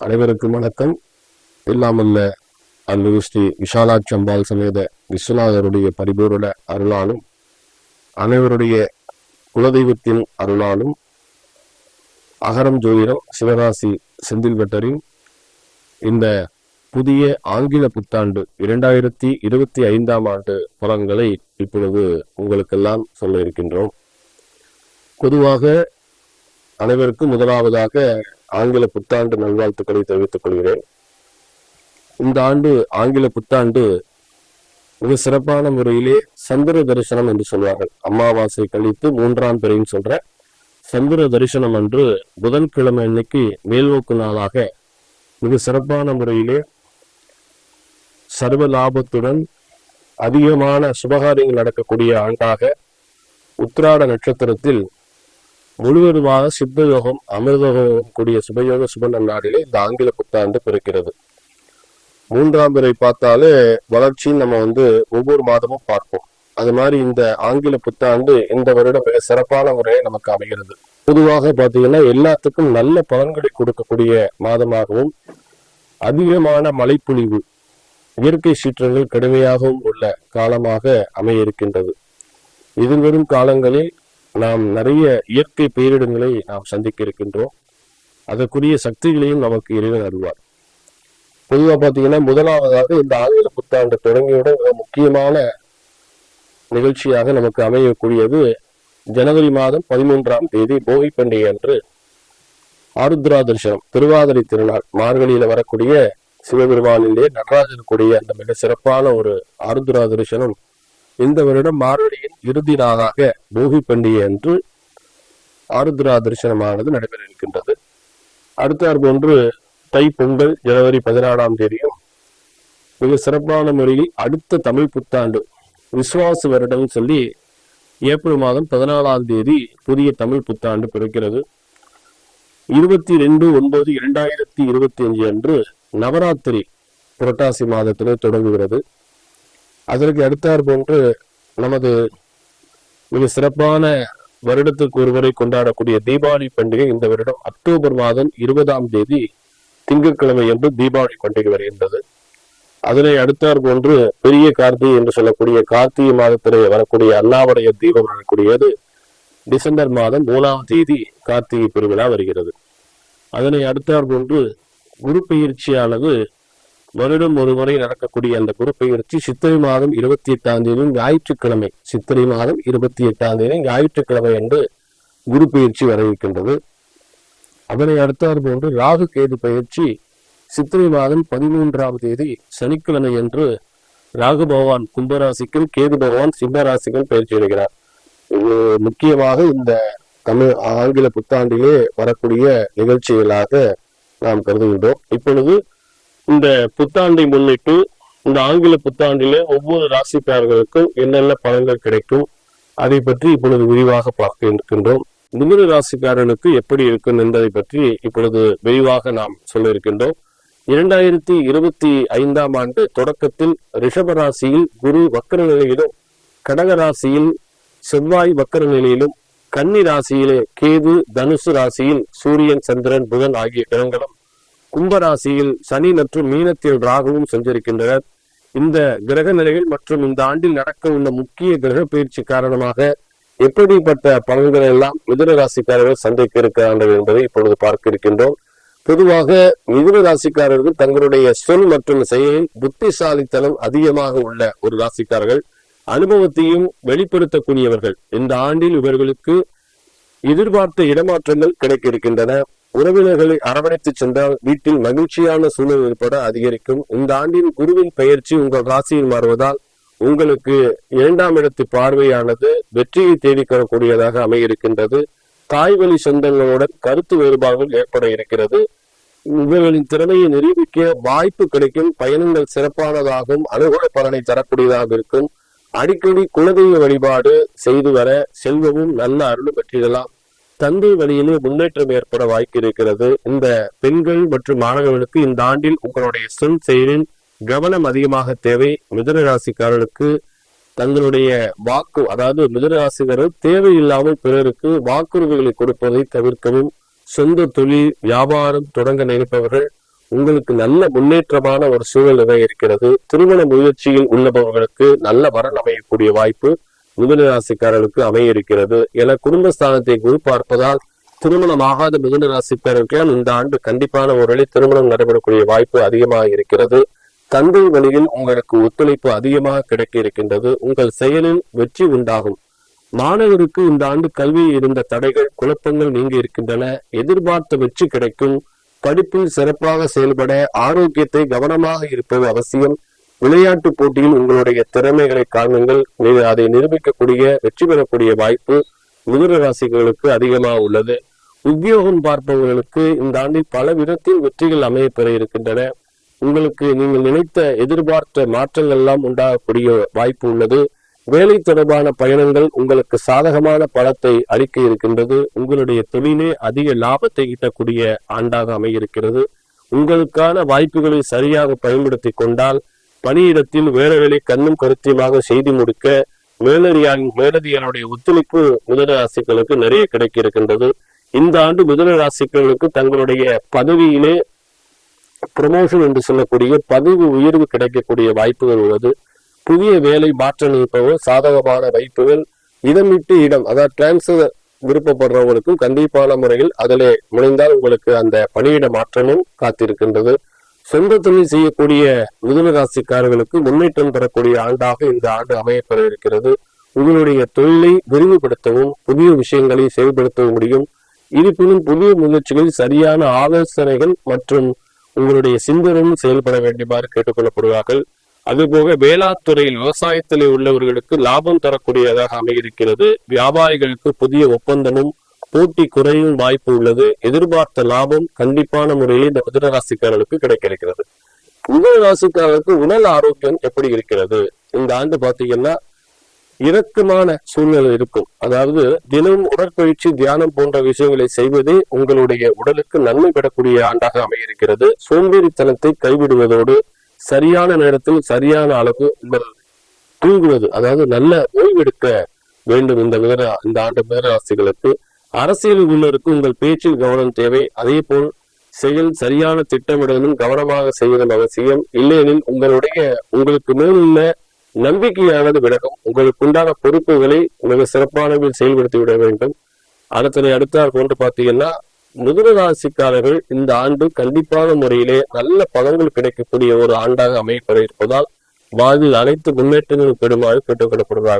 அனைவருக்கும் வணக்கம். இல்லாமல்ல அன்பு ஸ்ரீ விஷாலாட்சி அம்பாள் சமேத விஸ்வநாதருடைய பரிபூரண அருளாலும் அனைவருடைய குலதெய்வத்தின் அருளாலும் அகரம் ஜோதிடம் சிவராசி செந்தில் வெட்டரின் இந்த புதிய ஆங்கில புத்தாண்டு 2025 ஆண்டு பலன்களை இப்பொழுது உங்களுக்கெல்லாம் சொல்ல இருக்கின்றோம். பொதுவாக அனைவருக்கும் முதலாவதாக ஆங்கில புத்தாண்டு நல்வாழ்த்துக்களை தெரிவித்துக் கொள்கிறேன். இந்த ஆண்டு ஆங்கில புத்தாண்டு மிக சிறப்பான முறையிலே சந்திர தரிசனம் என்று சொல்வார்கள். அமாவாசை கழித்து 3ஆம் பிறைன்னு சொல்ற சந்திர தரிசனம் அன்று புதன்கிழமை அன்னைக்கு மேல்நோக்கு நாளாக மிக சிறப்பான முறையிலே சர்வ லாபத்துடன் அதிகமான சுபகாரியங்கள் நடக்கக்கூடிய ஆண்டாக உத்திராட நட்சத்திரத்தில் முழுவதுமாக சித்த யோகம் அமிர்தயோகம் கூடிய சுபயோக சுப நன்னாடிலே இந்த ஆங்கில புத்தாண்டு பிறக்கிறது. 3ஆம் பிறை பார்த்தாலே வளர்ச்சின்னு நம்ம ஒவ்வொரு மாதமும் பார்ப்போம். அது மாதிரி இந்த ஆங்கில புத்தாண்டு இந்த வருடம் மிக சிறப்பான முறையை நமக்கு அமைகிறது. பொதுவாக பார்த்தீங்கன்னா எல்லாத்துக்கும் நல்ல பலன்களை கொடுக்கக்கூடிய மாதமாகவும் அதிகமான மழைப்பொழிவு இயற்கை சீற்றங்கள் கடுமையாகவும் உள்ள காலமாக அமைய இருக்கின்றது. எதிர்வரும் காலங்களில் நாம் நிறைய இயற்கை பேரிடங்களை நாம் சந்திக்க இருக்கின்றோம். அதற்குரிய சக்திகளையும் நமக்கு இறைவன் அருள்வார். பொதுவாக பார்த்தீங்கன்னா முதலாவதாக இந்த ஆங்கில புத்தாண்டு தொடங்கியோட மிக முக்கியமான நிகழ்ச்சியாக நமக்கு அமையக்கூடியது ஜனவரி மாதம் 13ஆம் தேதி போகி பண்டிகை அன்று ஆருத்ரா தரிசனம், திருவாதிரை திருநாள், மார்கழியில வரக்கூடிய சிவபெருமானிலே நடராஜனுக்குரிய அந்த மிக சிறப்பான ஒரு ஆருத்ரா தரிசனம் இந்த வருடம் மார்கழியின் இறுதி நாளாக போகி பண்டிகை அன்று ஆருத்ரா தரிசனமானது நடைபெற இருக்கின்றது. அடுத்த ஒன்று தை பொங்கல் ஜனவரி 14ஆம் தேதியும் மிக சிறப்பான முறையில் அடுத்த தமிழ் புத்தாண்டு விசுவாச வருடம் சொல்லி ஏப்ரல் மாதம் 14ஆம் தேதி புதிய தமிழ் புத்தாண்டு பிறக்கிறது. 22/9/2025 அன்று நவராத்திரி புரட்டாசி மாதத்திலே தொடங்குகிறது. அதற்கு அடுத்தார் போன்று நமது மிக சிறப்பான வருடத்துக்கு ஒருவரை கொண்டாடக்கூடிய தீபாவளி பண்டிகை இந்த வருடம் அக்டோபர் மாதம் 20ஆம் தேதி திங்கட்கிழமை என்று தீபாவளி பண்டிகை வருகின்றது. அதனை அடுத்தார் போன்று பெரிய கார்த்திகை என்று சொல்லக்கூடிய கார்த்திகை மாதத்திலே வரக்கூடிய அண்ணாவடைய தீபம் வரக்கூடியது டிசம்பர் மாதம் 3ஆம் தேதி கார்த்திகை பெருவிழா வருகிறது. அதனை அடுத்தார் போன்று குரு பயிற்சியானது வருடம் ஒரு முறை நடக்கக்கூடிய அந்த குரு பயிற்சி சித்திரை மாதம் 28ஆம் தேதி ஞாயிற்றுக்கிழமை, சித்திரை மாதம் 28ஆம் தேதி ஞாயிற்றுக்கிழமை என்று குரு பயிற்சி வர இருக்கின்றது. அதனை அடுத்தார் போன்று ராகு கேது பயிற்சி சித்திரை மாதம் 13ஆம் தேதி சனிக்கிழமை என்று ராகு பகவான் கும்பராசிக்கும் கேது பகவான் சிம்மராசிக்கும் பயிற்சி அடைகிறார். இது முக்கியமாக இந்த தமிழ் ஆங்கில புத்தாண்டிலே வரக்கூடிய நிகழ்ச்சிகளாக நாம் கருதுகின்றோம். இப்பொழுது இந்த புத்தாண்டை முன்னிட்டு இந்த ஆங்கில புத்தாண்டிலே ஒவ்வொரு ராசிக்காரர்களுக்கும் என்னென்ன பலன்கள் கிடைக்கும் அதை பற்றி இப்பொழுது விரிவாக பார்க்க இருக்கின்றோம். மிதுன ராசிக்காரர்களுக்கு எப்படி இருக்கும் என்பதை பற்றி இப்பொழுது விரிவாக நாம் சொல்ல இருக்கின்றோம். 2025ஆம் ஆண்டு தொடக்கத்தில் ரிஷப ராசியில் குரு வக்கர நிலையிலும், கடக ராசியில் செவ்வாய் வக்கர நிலையிலும், கன்னி ராசியிலே கேது, தனுசு ராசியில் சூரியன், சந்திரன், புதன் ஆகிய கிரகங்களும், கும்பராசியில் சனி மற்றும் மீனத்தில் ராகுவும் சஞ்சரிக்கின்றனர். இந்த கிரக நிலைகள் மற்றும் இந்த ஆண்டில் நடக்க உள்ள முக்கிய கிரக பயிற்சி காரணமாக எப்படிப்பட்ட பலன்கள் எல்லாம் மிதுன ராசிக்காரர்கள் சந்திக்க இருக்கிறார்கள் என்பதை இப்பொழுது பார்க்க இருக்கின்றோம். பொதுவாக மிதுன ராசிக்காரர்கள் தங்களுடைய சொல் மற்றும் செயலில் புத்திசாலித்தனம் அதிகமாக உள்ள ஒரு ராசிக்காரர்கள், அனுபவத்தையும் வெளிப்படுத்தக்கூடியவர்கள். இந்த ஆண்டில் இவர்களுக்கு எதிர்பார்த்த இடமாற்றங்கள் கிடைக்க இருக்கின்றன. உறவினர்களை அரவணைத்து சென்றால் வீட்டில் மகிழ்ச்சியான சூழல் ஏற்பட அதிகரிக்கும். இந்த ஆண்டின் குருவின் பயிற்சி உங்கள் ராசியில் மாறுவதால் உங்களுக்கு 2ஆம் இடத்து பார்வையானது வெற்றியை தேடிக்கொள்ளக்கூடியதாக அமைய இருக்கின்றது. தாய் வழி சொந்தங்களுடன் கருத்து வேறுபாடுகள் ஏற்பட இருக்கிறது. இவர்களின் திறமையை நிரூபிக்க வாய்ப்பு கிடைக்கும். பயணங்கள் சிறப்பானதாகவும் அனுகூல பலனை தரக்கூடியதாக இருக்கும். அடிக்கடி குலதெய்வ வழிபாடு செய்து வர செல்வமும் நல்ல அருளும் பெற்றிடலாம். தந்தை வழியிலே முன்னேற்றம் ஏற்பட வாய்ப்பு இருக்கிறது. இந்த பெண்கள் மற்றும் மாணவர்களுக்கு இந்த ஆண்டில் உங்களுடைய சொல் செயலில் கவனம் அதிகமாக தேவை. மிதுன ராசிக்காரர்களுக்கு தங்களுடைய வாக்கு, அதாவது மிதுன ராசிக்காரர்கள் தேவையில்லாமல் பிறருக்கு வாக்குறுதிகளை கொடுப்பதை தவிர்க்கவும், சொந்த தொழில் வியாபாரம் தொடங்க நினைப்பவர்கள் உங்களுக்கு நல்ல முன்னேற்றமான ஒரு சூழ்நிலை இருக்கிறது. திருமண முயற்சியில் உள்ளவர்களுக்கு நல்ல வரன் அமையக்கூடிய வாய்ப்பு மிதுன ராசிக்காரர்களுக்கு அமைய இருக்கிறது. என குடும்பஸ்தானத்தை குரு பார்ப்பதால் திருமணமாகாத மிதுன ராசிக்காரர்கள் இந்த ஆண்டு கண்டிப்பான முறையில் திருமணம் நடைபெறக்கூடிய வாய்ப்பு அதிகமாக இருக்கிறது. தந்தை வழியில் உங்களுக்கு ஒத்துழைப்பு அதிகமாக கிடைக்க இருக்கின்றது. உங்கள் செயலில் வெற்றி உண்டாகும். மாணவருக்கு இந்த ஆண்டு கல்வியில் இருந்த தடைகள் குழப்பங்கள் நீங்கி இருக்கின்றன. எதிர்பார்த்த வெற்றி கிடைக்கும். படிப்பில் சிறப்பாக செயல்பட ஆரோக்கியத்தை கவனமாக இருப்பது அவசியம். விளையாட்டு போட்டியில் உங்களுடைய திறமைகளை காணுங்கள். அதை நிரூபிக்கக்கூடிய வெற்றி பெறக்கூடிய வாய்ப்பு மிதுன ராசிகளுக்கு அதிகமாக உள்ளது. உத்தியோகம் பார்ப்பவர்களுக்கு இந்த ஆண்டில் பல விதத்தில் வெற்றிகள் அமைய பெற இருக்கின்றன. உங்களுக்கு நீங்கள் நினைத்த எதிர்பார்த்த மாற்றங்கள் எல்லாம் உண்டாகக்கூடிய வாய்ப்பு உள்ளது. வேலை தொடர்பான பயணங்கள் உங்களுக்கு சாதகமான பலத்தை அளிக்க இருக்கின்றது. உங்களுடைய தொழிலே அதிக லாபத்தை ஈட்டக்கூடிய ஆண்டாக அமையிருக்கிறது. உங்களுக்கான வாய்ப்புகளை சரியாக பயன்படுத்தி கொண்டால் பணியிடத்தில் வேலைகளை கண்ணும் கருத்தியமாக செய்து முடிக்க மேலதிகாரிகளுடைய ஒத்துழைப்பு மிதுன ராசிகளுக்கு நிறைய கிடைக்க இருக்கின்றது. இந்த ஆண்டு மிதுன ராசிகளுக்கு தங்களுடைய பதவியிலே ப்ரமோஷன் என்று சொல்லக்கூடிய பதவி உயர்வு கிடைக்கக்கூடிய வாய்ப்புகள் உள்ளது. புதிய வேலை மாற்ற நிற்பவர் சாதகமான வாய்ப்புகள். இடம் விட்டு இடம், அதாவது டிரான்ஸ்பர் விருப்பப்படுறவங்களுக்கும் கண்டிப்பான முறையில் அதிலே முனைந்தால் உங்களுக்கு அந்த பணியிட மாற்றமும் காத்திருக்கின்றது. சொந்த தொழில் செய்யக்கூடிய மிதுன ராசிக்காரர்களுக்கு முன்னேற்றம் பெறக்கூடிய ஆண்டாக இந்த ஆண்டு அமையப்பெற இருக்கிறது. உங்களுடைய தொழிலை விரிவுபடுத்தவும் புதிய விஷயங்களை செயல்படுத்தவும் முடியும். இருப்பினும் புதிய முயற்சிகளில் சரியான ஆலோசனைகள் மற்றும் உங்களுடைய சிந்தனையும் செயல்பட வேண்டுமாறு கேட்டுக்கொள்ளப்படுவார்கள். அதுபோக வேளாண் விவசாயத்திலே உள்ளவர்களுக்கு லாபம் தரக்கூடியதாக அமைகிறது. வியாபாரிகளுக்கு புதிய ஒப்பந்தமும் போட்டி குறையும் வாய்ப்பு உள்ளது. எதிர்பார்த்த லாபம் கண்டிப்பான முறையில் இந்த மிதுன ராசிக்காரர்களுக்கு கிடைக்க இருக்கிறது. மிதுன ராசிக்காரர்களுக்கு உடல் ஆரோக்கியம் எப்படி இருக்கிறது? இந்த ஆண்டு பாத்தீங்கன்னா இறக்கமான சூழ்நிலை இருக்கும். அதாவது தினமும் உடற்பயிற்சி, தியானம் போன்ற விஷயங்களை செய்வதே உங்களுடைய உடலுக்கு நன்மை பெறக்கூடிய ஆண்டாக அமைகிறது. சோம்பேறித்தனத்தை கைவிடுவதோடு சரியான நேரத்தில் சரியான அளவு தூங்குவது, அதாவது நல்ல ஓய்வெடுக்க வேண்டும். இந்த ஆண்டு மிதுன ராசிகளுக்கு அரசியலில் உள்ளவருக்கு உங்கள் பேச்சில் கவனம் தேவை. அதே போல் செயல் சரியான திட்டமிடலும் கவனமாக செய்வதும் அவசியம். இல்லையெனில் உங்களுக்கு மேலுள்ள நம்பிக்கையானது விலகும். உங்களுக்கு உண்டான பொறுப்புகளை மிக சிறப்பானவில் செயல்படுத்தி விட வேண்டும். அடுத்தால் கொண்டு பார்த்தீங்கன்னா மிதுன ராசிக்காரர்கள் இந்த ஆண்டு கண்டிப்பான முறையிலே நல்ல பலன்கள் கிடைக்கக்கூடிய ஒரு ஆண்டாக அமையப்பெற இருப்பதால் வாழ்வில் அனைத்து முன்னேற்றங்களும் பெறுமாறு கேட்டுக்கொள்ளப்படுவார்கள்.